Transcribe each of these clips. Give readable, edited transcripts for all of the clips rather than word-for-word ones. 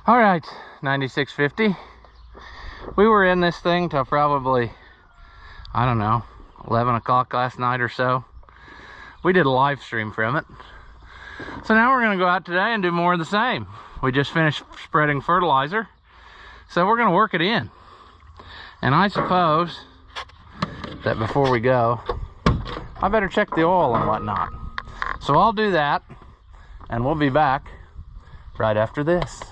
All right, 9650. We were in this thing till probably, I don't know, 11 o'clock last night or so. We did a live stream from it. So now we're gonna go out today and do more of the same. We just finished spreading fertilizer, so we're gonna work it in. And I suppose that before we go, I better check the oil and whatnot. So I'll do that, and we'll be back right after this.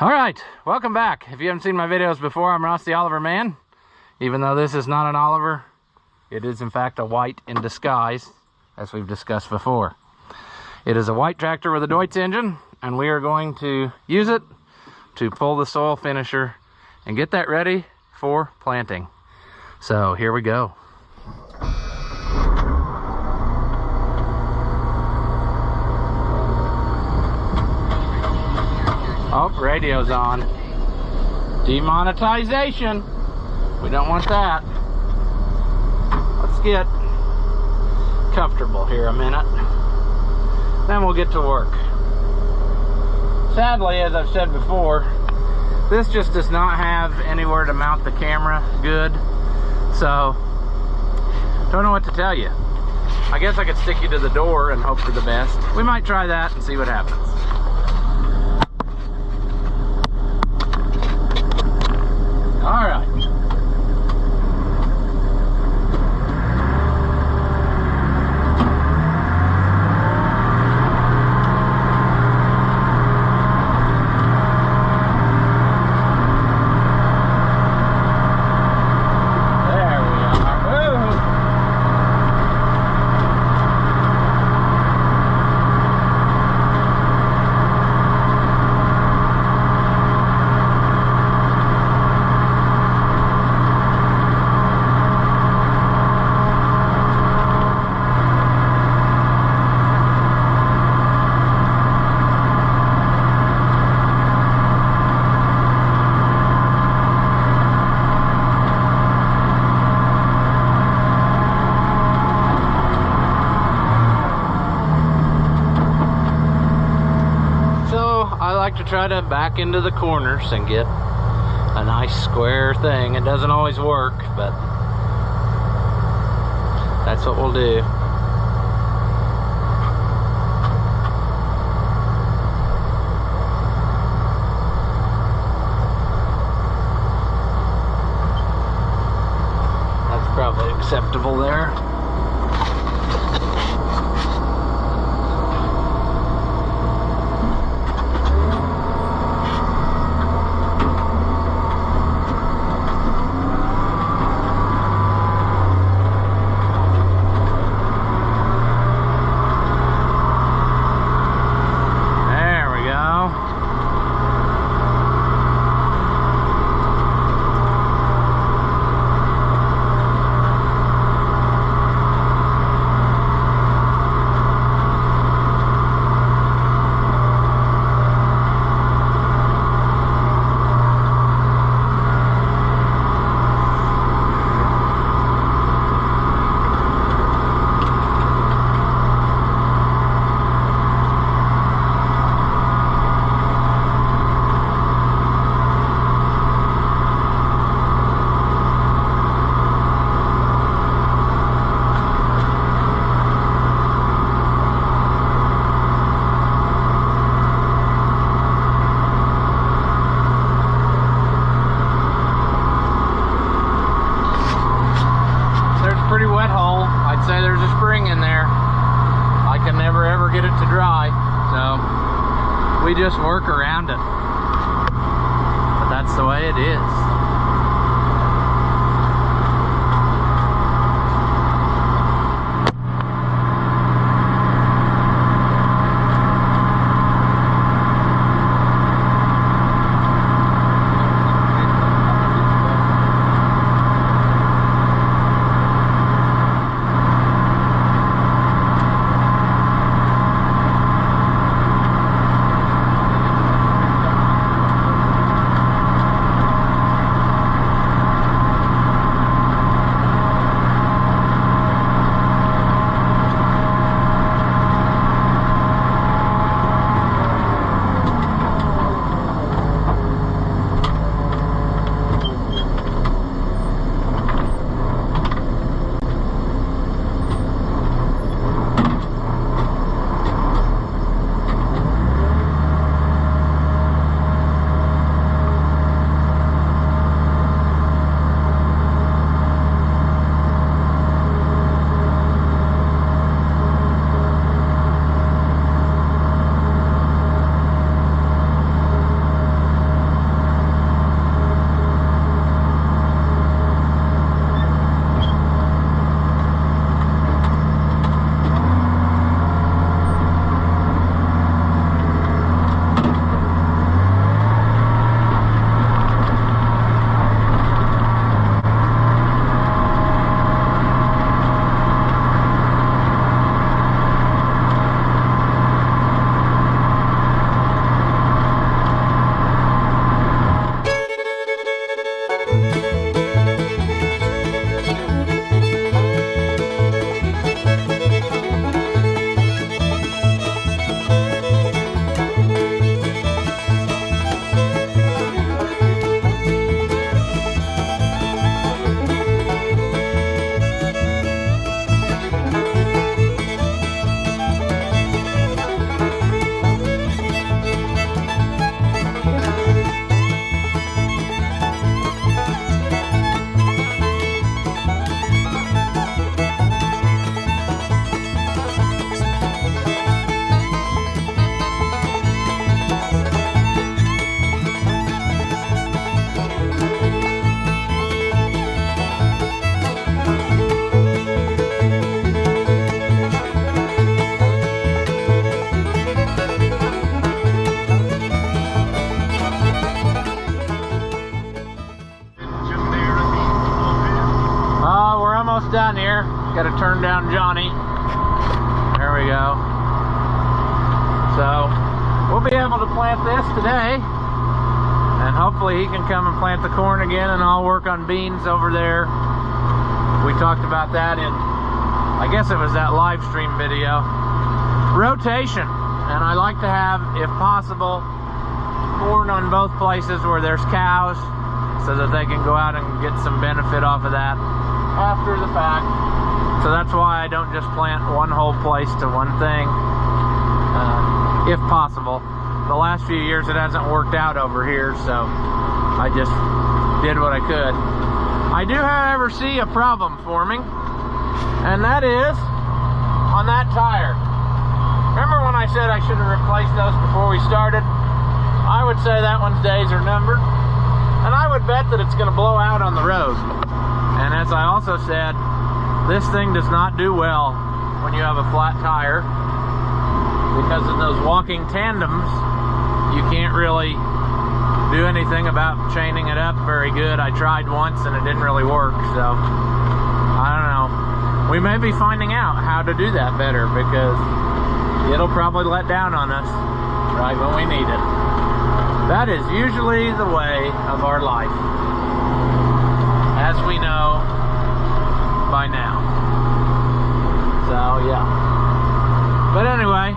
All right, welcome back. If you haven't seen my videos before, I'm Ross the Oliver Man. Even though this is not an Oliver, it is in fact a white in disguise, as we've discussed before. It is a white tractor with a Deutz engine, and we are going to use it to pull the soil finisher and get that ready for planting. So here we go. Oh, radio's on. Demonetization. We don't want that. Let's get comfortable here a minute. Then we'll get to work. Sadly, as I've said before, this just does not have anywhere to mount the camera good. So, don't know what to tell you. I guess I could stick you to the door and hope for the best. We might try that and see what happens. All right. There we are. Woo! To try to back into the corners and get a nice square thing. It doesn't always work, but that's what we'll do. That's probably acceptable there. We just work around it, but that's the way it is. almost done here. Got to turn down Johnny. There we go. So we'll be able to plant this today, and hopefully he can come and plant the corn again, and I'll work on beans over there. We talked about that in, I guess it was that live stream video. Rotation, and I like to have, if possible, corn on both places where there's cows, so that they can go out and get some benefit off of that after the fact. So that's why I don't just plant one whole place to one thing, if possible. The last few years it hasn't worked out over here, so I just did what I could. I do, however, see a problem forming, and that is on that tire. Remember when I said I should have replaced those before we started? I would say that one's days are numbered, and I would bet that it's going to blow out on the road. And as I also said, this thing does not do well when you have a flat tire, because of those walking tandems. You can't really do anything about chaining it up very good. I tried once and it didn't really work, so I don't know. We may be finding out how to do that better, because it'll probably let down on us right when we need it. That is usually the way of our life, as we know by now. So yeah. But anyway,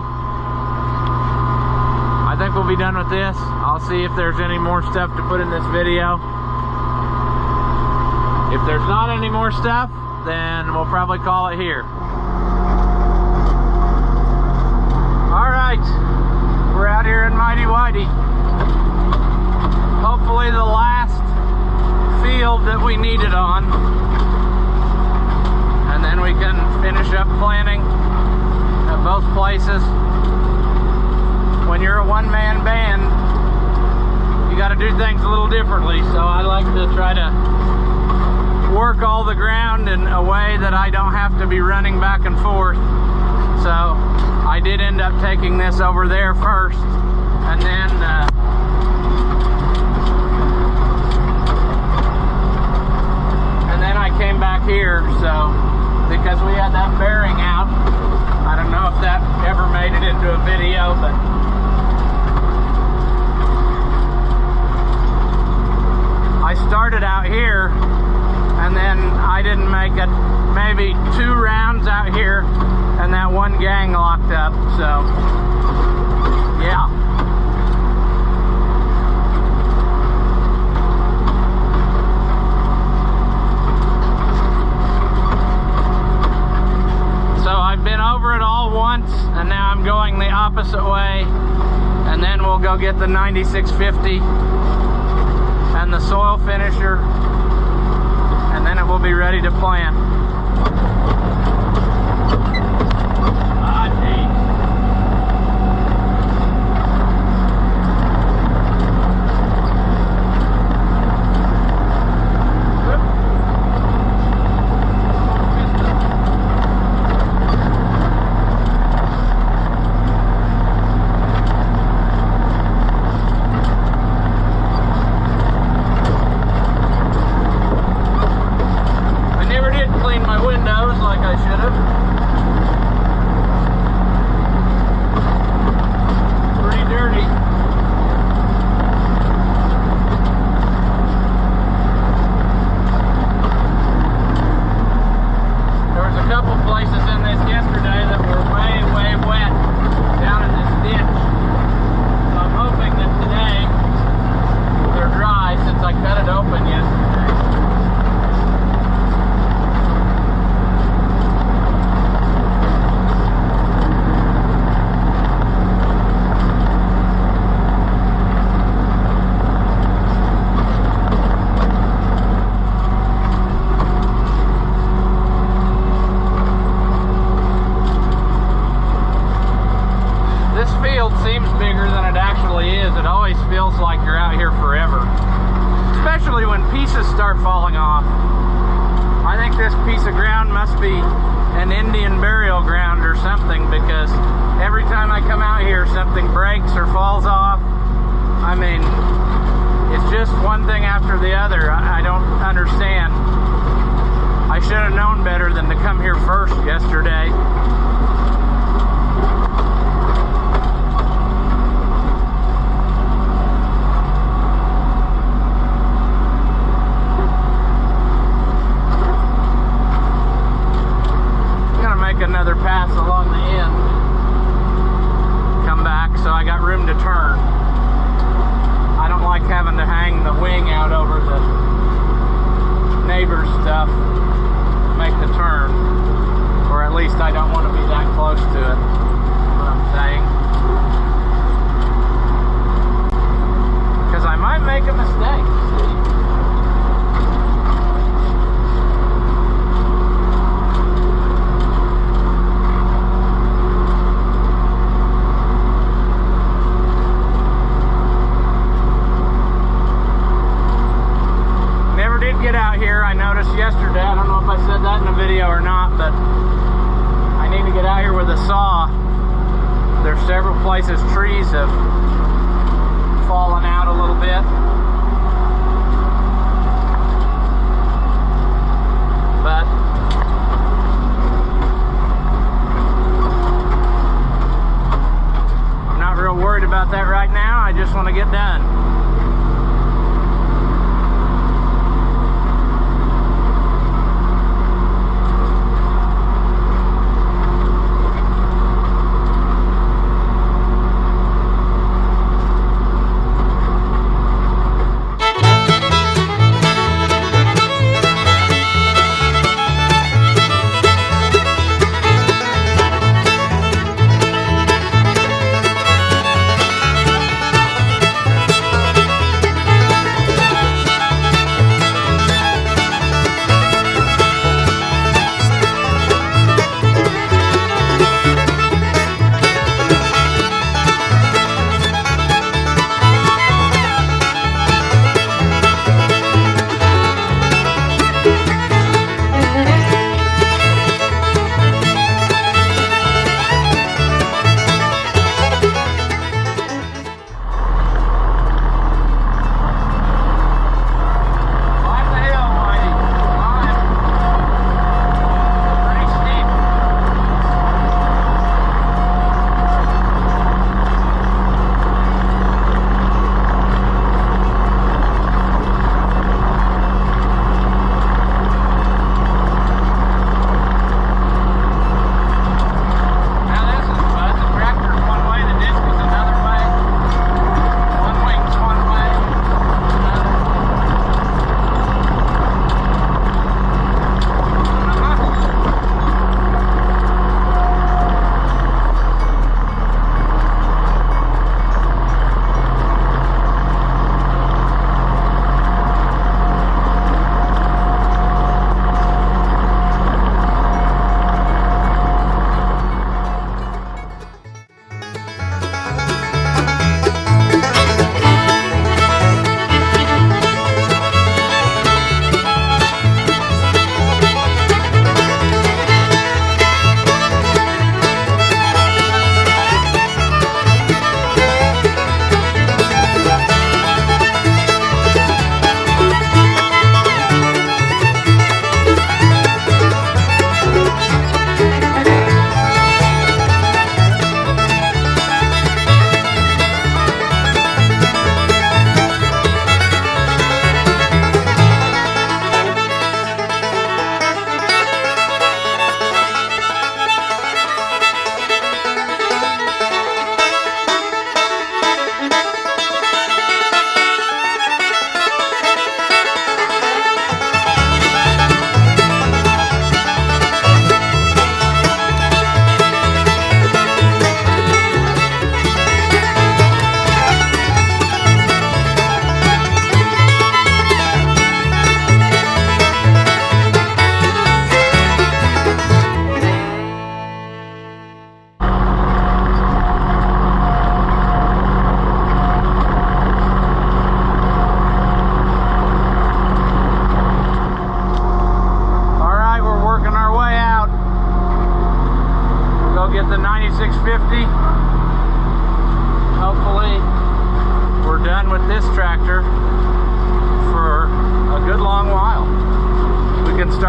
I think we'll be done with this. I'll see if there's any more stuff to put in this video. If there's not any more stuff, then we'll probably call it here. Alright, we're out here in Mighty Whitey. Hopefully the last field that we need it on. And then we can finish up planting at both places. When you're a one-man band, you got to do things a little differently, so I like to try to work all the ground in a way that I don't have to be running back and forth. So I did end up taking this over there first, and then I came back here, so because we had that bearing out. I don't know if that ever made it into a video, but I started out here, and then I didn't make it, maybe 2 rounds out here, and that one gang locked up, so yeah. So I've been over it all once, and now I'm going the opposite way, and then we'll go get the 9650 and the soil finisher, and then it will be ready to plant. I should have known better than to come here first yesterday. I'm gonna make another pass along the end. Come back so I got room to turn. I don't like having to hang the wing out over the neighbor's stuff to make the turn, or at least I don't want to be that close to it. What I'm saying, because I might make a mistake. See? Get out here. I noticed yesterday, I don't know if I said that in the video or not, but I need to get out here with a saw. There's several places trees have fallen out a little bit, but I'm not real worried about that right now. I just want to get done.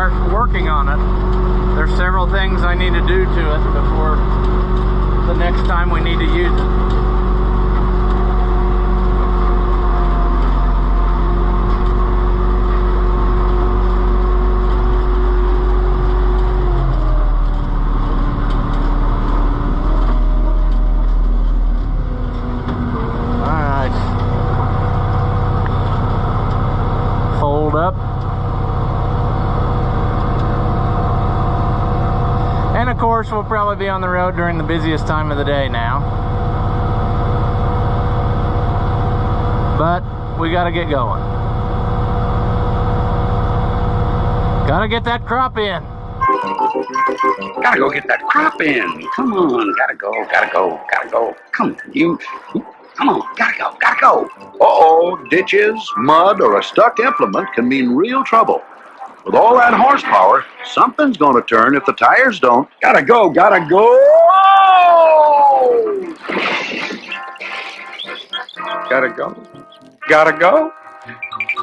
start working on it. There's several things I need to do to it before the next time we need to use it. Up, and of course we'll probably be on the road during the busiest time of the day now, but we got to get going. Gotta get that crop in. Gotta go get that crop in. Come on, gotta go. Come on, gotta go. Uh-oh, ditches, mud, or a stuck implement can mean real trouble. With all that horsepower, something's going to turn if the tires don't. Gotta go. Gotta go.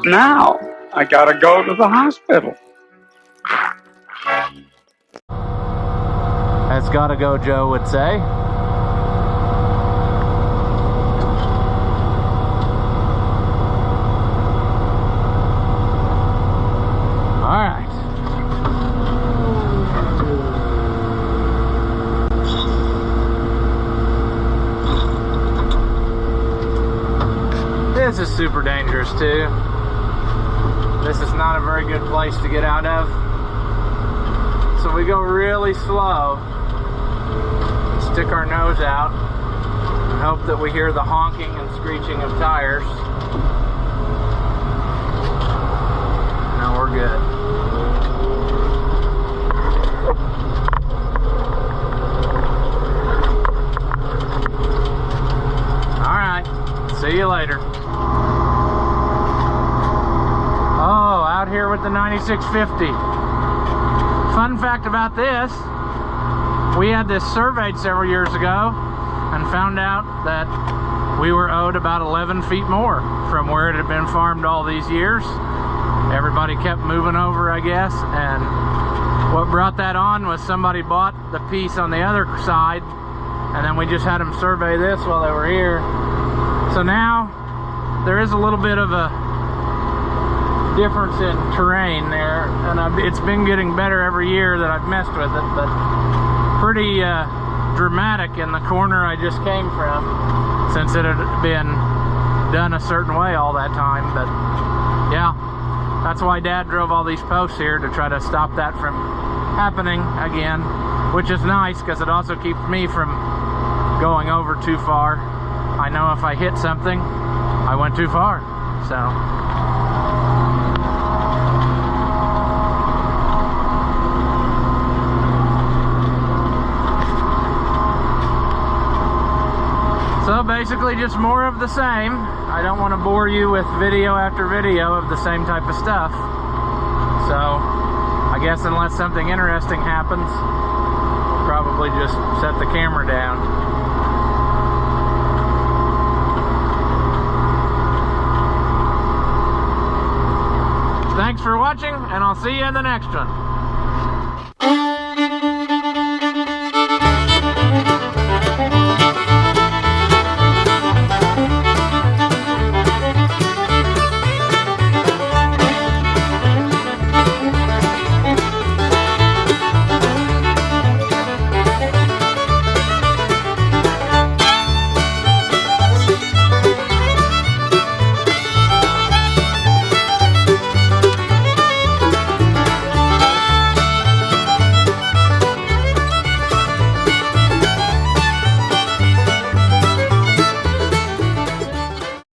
Now, I gotta go to the hospital. That's gotta go, Joe would say. This is super dangerous too. This is not a very good place to get out of. So we go really slow, stick our nose out, and hope that we hear the honking and screeching of tires. Now we're good. Alright, see you later. Oh, out here with the 9650. Fun fact about this, we had this surveyed several years ago and found out that we were owed about 11 feet more from where it had been farmed all these years. Everybody kept moving over, I guess, and what brought that on was somebody bought the piece on the other side, and then we just had them survey this while they were here. So now there is a little bit of a difference in terrain there, and it's been getting better every year that I've messed with it, but pretty dramatic in the corner I just came from, since it had been done a certain way all that time. But yeah, that's why Dad drove all these posts here, to try to stop that from happening again, which is nice because it also keeps me from going over too far. I know if I hit something, I went too far. So basically just more of the same. I don't want to bore you with video after video of the same type of stuff. So I guess unless something interesting happens, we'll probably just set the camera down. Thanks for watching, and I'll see you in the next one.